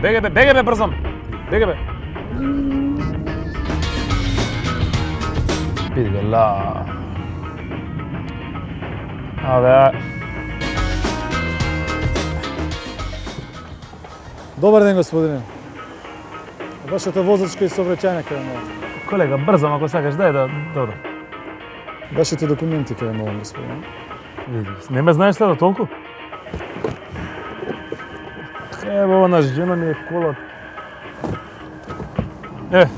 Бегај бе, брзам. Бегај бе. Биди бе, ла. Абе. Добар ден, господине. Вашата возачка и сообраќајна кај молам. Колега, брзам ако сакаш, дај да, добро. Вашите документи кај молам, господине. Види, не ме знаеш следо толку? Ево, ова на жена ми е кола.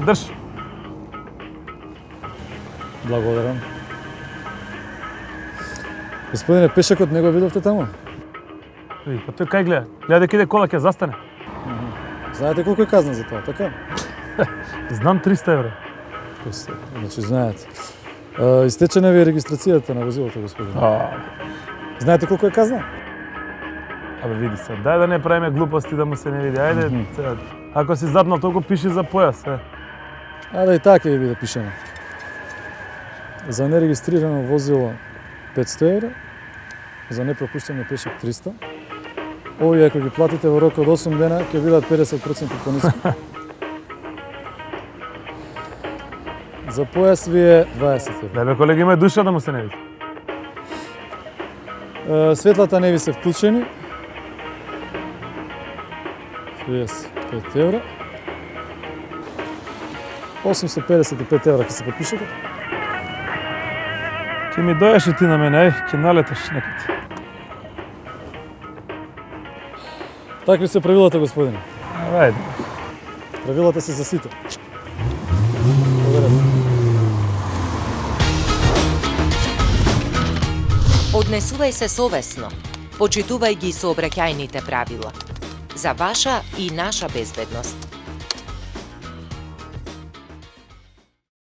Држ. Благодарам. Господине, пешакот не го видовте таму? Види, па тој кај гледа? Гледа дека иде кола, ќе застане. Знаете колку е казна за тоа, така? Знам 300 евра. Значи, знаете. Истечена ви е регистрацијата на возилото, господине. Знаете колку е казна? Абе, види се, дај да не правиме глупости да му се не види. Ајде, сега. Ако си запнал толку, пиши за појас, Да и така ви биде пишено. За нерегистрирано возило 500 евра, за непропуштено пешак 300. Овие, ако ги платите во рок од 8 дена, ќе бидат 50% пониско. За појас ви е 20 евра. Да бе, колеги, има душа да му се не види. Светлата не ви се вклучени. 35 евра. 855 евра ќе се подпишете. Ќе ми дојаш и ти на мене, ќе налеташ некад. Такви се правилата, господине. Ајде. Правилата се за сите. Однесувај се совесно, почитувај ги сообраќајните правила. За ваша и наша безбедност.